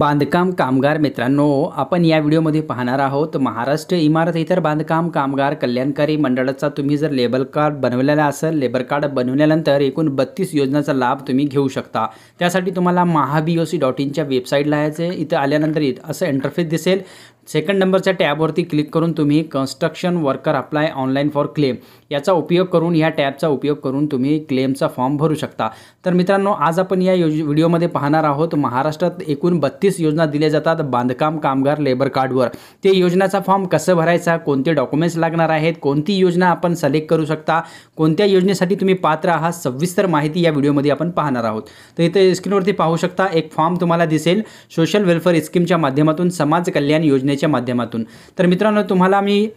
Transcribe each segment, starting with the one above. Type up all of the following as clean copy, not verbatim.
बांधकाम कामगार मित्रांनो, आपण या व्हिडिओमध्ये पाहणार आहोत महाराष्ट्र इमारत इतर बांधकाम कामगार कल्याणकारी मंडळाचा तुम्ही जर लेबर कार्ड बनवलेला असेल, लेबर कार्ड बनवल्यानंतर एकूण 32 योजनांचा लाभ तुम्ही घेऊ शकता। त्यासाठी तुम्हाला mahaboc.in च्या वेबसाईटला यायचे। इथे आल्यानंतर असं इंटरफेस दिसेल। सेकंड नंबरच्या टॅबवरती क्लिक करून तुम्ही construction worker apply online for claim याचा उपयोग करून या टॅबचा उपयोग करून तुम्ही क्लेमचा फॉर्म भरू शकता। तर मित्रांनो, आज आपण या व्हिडिओमध्ये पाहणार आहोत महाराष्ट्रात एकूण 32 योजना दिल्या जातात बांधकाम कामगार लेबर कार्डवर। ते योजनाचा फॉर्म कसं भरायचा, कोणते डॉक्युमेंट्स लागणार आहेत, कोणती योजना आपण सिलेक्ट करू शकता, कोणत्या योजनेसाठी तुम्ही पात्र आहात, सविस्तर माहिती या व्हिडिओमध्ये आपण पाहणार आहोत। तर इथे स्क्रीनवरती पाहू शकता एक फॉर्म तुम्हाला दिसेल सोशल वेलफेअर स्कीमच्या माध्यमातून समाज कल्याण योजनेच्या माध्यमातून। तर मित्रांनो, तुम्हाला मी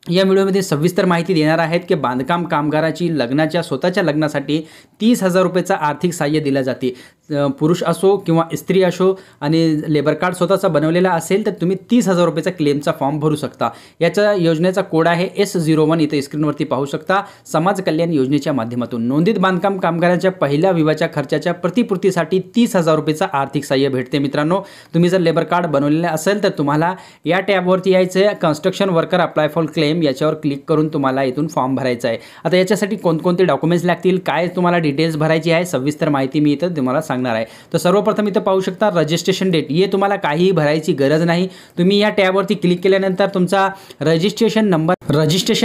या व्हिडिओमध्ये सविस्तर माहिती देणार आहेत की बांधकाम कामगाराची लग्नाच्या स्वतःच्या लग्नासाठी 30,000 रुपयाचा आर्थिक सहाय्य दिले जाते। पुरुष असो किंवा स्त्री असो आणि लेबर कार्ड स्वतःचा बनवलेला असेल तर तुम्ही 30,000 रुपयाचा क्लेमचा फॉर्म भरू शकता। याचा योजनेचा कोड आहे S01, इथे स्क्रीनवरती पाहू शकता। समाज कल्याण योजनेच्या माध्यमातून नोंदित बांधकाम कामगारांच्या पहिल्या विवाहाच्या खर्चाच्या प्रतिपूर्तीसाठी 30,000 रुपयाचा आर्थिक सहाय्य भेटते। मित्रांनो, तुम्ही जर लेबर कार्ड बनवलेले असेल तर तुम्हाला या टॅबवरती यायचे, construction worker apply for claim याच्यावर क्लिक करून तुम्हाला इथून फॉर्म भरायचा आहे। आता याच्यासाठी कोणकोणते डॉक्युमेंट्स लागतील, काय तुम्हाला डिटेल्स भरायची आहे, सविस्तर माहिती मी इथं तुम्हाला सांगणार आहे। तर सर्वप्रथम इथं पाहू शकता रजिस्ट्रेशन डेट, हे तुम्हाला काहीही भरायची गरज नाही। तुम्ही या टॅबवरती क्लिक केल्यानंतर तुमचा रजिस्ट्रेशन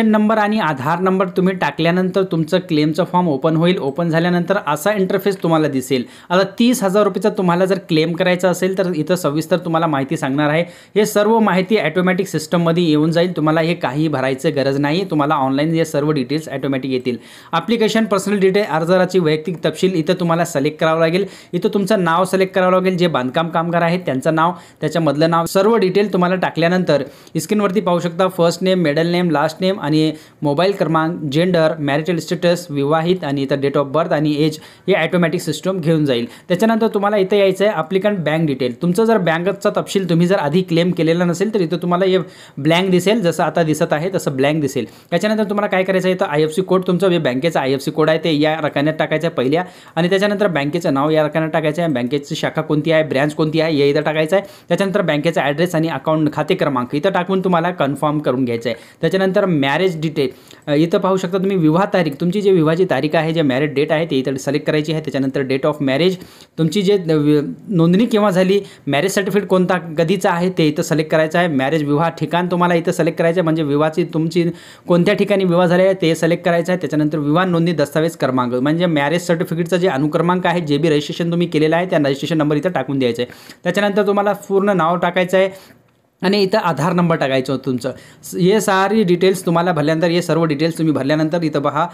नंबर आणि आधार नंबर तुम्ही टाकल्यानंतर तुमचं क्लेमचा फॉर्म ओपन होईल। ओपन झाल्यानंतर असा इंटरफेस तुम्हाला दिसेल। आता 30,000 रुपयाचा तुम्हाला जर क्लेम करायचा असेल तर इथं सविस्तर तुम्हाला माहिती सांगणार आहे। हे सर्व माहिती ऑटोमॅटिक सिस्टममध्ये येऊन जाईल, तुम्हाला हे काही भरायचं गरज नाही। तुम्हाला ऑनलाईन हे सर्व डिटेल्स ऑटोमॅटिक येतील। ॲप्लिकेशन पर्सनल डिटेल, अर्जदाराची वैयक्तिक तपशील इथं तुम्हाला सिलेक्ट करावं लागेल। इथं तुमचं नाव सिलेक्ट करावं लागेल, जे बांधकाम कामगार आहेत त्यांचं नाव, त्याच्यामधलं नाव, सर्व डिटेल तुम्हाला टाकल्यानंतर स्क्रीनवरती पाहू शकता first name, middle name, last name आणि मोबाईल क्रमांक, जेंडर, मॅरिटल स्टेटस, विवाहित आणि इथं डेट ऑफ बर्थ आणि एज हे ऑटोमॅटिक सिस्टम घेऊन जाईल। त्याच्यानंतर तुम्हाला इथं यायचं आहे ॲप्लिकंट बँक डिटेल। तुमचं जर बँकेचा तपशील तुम्ही जर आधी क्लेम केलेला नसेल तर इथं तुम्हाला हे ब्लँक दिसेल, जसं आता दिसत आहे तसं ब्लँक दिसेल। त्याच्यानंतर तुम्हाला काय करायचं आहे, तर IFSC कोड, तुमचं जे बँकेचा IFSC कोड आहे ते या रकान्यात टाकायचं आहे पहिल्या, आणि त्याच्यानंतर बँकेचं नाव या रकान्यात टाकायचं आहे, बँकेची शाखा कोणती आहे, ब्रँच कोणती आहे हे इथं टाकायचं आहे। त्याच्यानंतर बँकेचा ॲड्रेस आणि अकाउंट खाते क्रमांक इथं टाकून तुम्हाला कन्फर्म करून घ्यायचं आहे। त्याच्यानंतर मॅरेज डिटेल इथं पाहू शकता तुम्ही, विवाह तारीख, तुमची जी विवाहाची तारीख आहे, जे मॅरेज डेट आहे ते इथं सिलेक्ट करायची आहे। त्याच्यानंतर डेट ऑफ मॅरेज, तुमची जे नोंदणी केव्हा झाली, मॅरेज सर्टिफिकेट कोणता कधीचा आहे ते इथं सिलेक्ट करायचं आहे। मॅरेज विवाह ठिकाण तुम्हाला इथं सिलेक्ट करायचं आहे, म्हणजे विवाहाची तुमची कोणत्या ठिकाणी विवाह झाले आहे ते सिलेक्ट करायचं आहे। त्याच्यानंतर विवाह नोंदणी दस्तावेज क्रमांक, म्हणजे मॅरेज सर्टिफिकेटचा जे अनुक्रमांक आहे, जे बी रजिस्ट्रेशन तुम्ही केलेलं आहे त्या रजिस्ट्रेशन नंबर इथं टाकून द्यायचं आहे। त्याच्यानंतर तुम्हाला पूर्ण नाव टाकायचं आहे आणि इथं आधार नंबर टाकायचं होतं तुमचं। हे सारी डिटेल्स तुम्हाला भरल्यानंतर, हे सर्व डिटेल्स तुम्ही भरल्यानंतर इथं पहा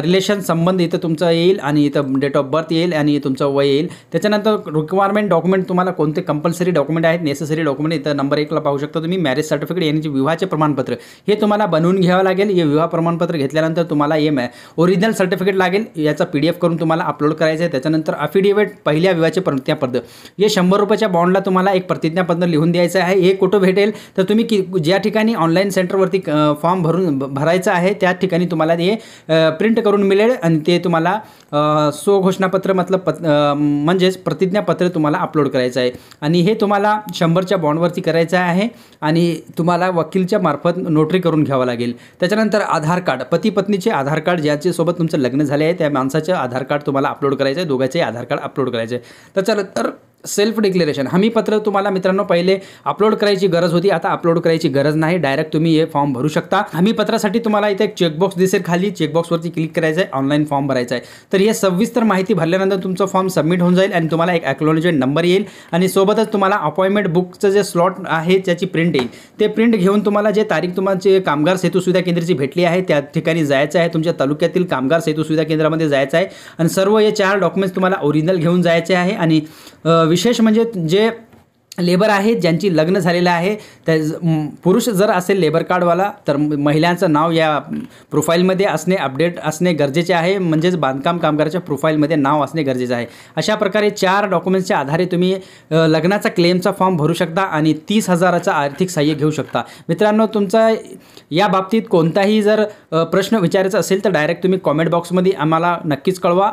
रिलेशन संबंध इथं तुमचं येईल आणि इथं डेट ऑफ बर्थ येईल आणि तुमचं वय येईल। त्याच्यानंतर रिक्वायरमेंट डॉक्युमेंट तुम्हाला कोणते कंपल्सरी डॉक्युमेंट आहेत, नेसेसरी डॉक्युमेंट इथं नंबर 1ला पाहू शकता तुम्ही, मॅरेज सर्टिफिकेट यांचे विवाहाचे प्रमाणपत्र हे तुम्हाला बनवून घ्यावं लागेल। हे विवाह प्रमाणपत्र घेतल्यानंतर तुम्हाला हे ओरिजिनल सर्टिफिकेट लागेल, याचा PDF करून तुम्हाला अपलोड करायचं आहे। त्याच्यानंतर अफिडेविट, पहिल्या विवाहाचे प्रतिज्ञापत्र, हे 100 रुपयाच्या बॉन्डला तुम्हाला एक प्रतिज्ञापत्र लिहून द्यायचं आहे। हे कुठं भेटेल तर तुम्ही ज्या ठिकाणी ऑनलाईन सेंटरवरती फॉर्म भरायचं आहे त्या ठिकाणी तुम्हाला ते प्रिंट करून मिळेल आणि ते तुम्हाला स्वघोषणापत्र म्हणजेच प्रतिज्ञापत्र तुम्हाला अपलोड करायचं आहे आणि हे तुम्हाला 100च्या बॉन्डवरती करायचं आहे आणि तुम्हाला वकीलच्या मार्फत नोटरी करून घ्यावं लागेल। त्याच्यानंतर आधार कार्ड, पती पत्नीचे आधार कार्ड, ज्याच्यासोबत तुमचं लग्न झाले आहे त्या माणसाचं आधार कार्ड तुम्हाला अपलोड करायचं आहे, दोघांचे आधार कार्ड अपलोड करायचे आहे। त्याच्यानंतर सेल्फ डिक्लेरेशन, हमीपत्र तुम्हाला मित्रांनो पहिले अपलोड करायची गरज होती, आता अपलोड करायची गरज नाही, डायरेक्ट तुम्ही हे फॉर्म भरू शकता। हमीपत्रासाठी तुम्हाला इथे एक चेकबॉक्स दिसेल खाली, चेकबॉक्सवरती क्लिक करायचं आहे, ऑनलाईन फॉर्म भरायचा आहे। तर हे सविस्तर माहिती भरल्यानंतर तुमचं फॉर्म सबमिट होऊन जाईल आणि तुम्हाला एक ॲक्नॉलेजमेंट नंबर येईल आणि सोबतच तुम्हाला अपॉइंटमेंट बुकचं जे स्लॉट आहे त्याची प्रिंट येईल। ते प्रिंट घेऊन तुम्हाला जे तारीख तुमचे कामगार सेतू सुविधा केंद्राची भेटली आहे त्या ठिकाणी जायचं आहे, तुमच्या तालुक्यातील कामगार सेतू सुविधा केंद्रामध्ये जायचं आहे आणि सर्व हे 4 डॉक्युमेंट्स तुम्हाला ओरिजिनल घेऊन जायचे आहे। आणि विशेष म्हणजे जे लेबर आहेत ज्यांची लग्न झालेलं आहे, त्या पुरुष जर असेल लेबर कार्डवाला तर महिलांचं नाव या प्रोफाईलमध्ये असणे, अपडेट असणे गरजेचे आहे, म्हणजेच बांधकाम कामगाराच्या प्रोफाईलमध्ये नाव असणे गरजेचं आहे। अशा प्रकारे 4 डॉक्युमेंट्सच्या आधारे तुम्ही लग्नाचा क्लेमचा फॉर्म भरू शकता आणि 30,000चा आर्थिक सहाय्य घेऊ शकता। मित्रांनो, तुमचा या बाबतीत कोणताही जर प्रश्न विचारायचा असेल तर डायरेक्ट तुम्ही कॉमेंट बॉक्समध्ये आम्हाला नक्कीच कळवा।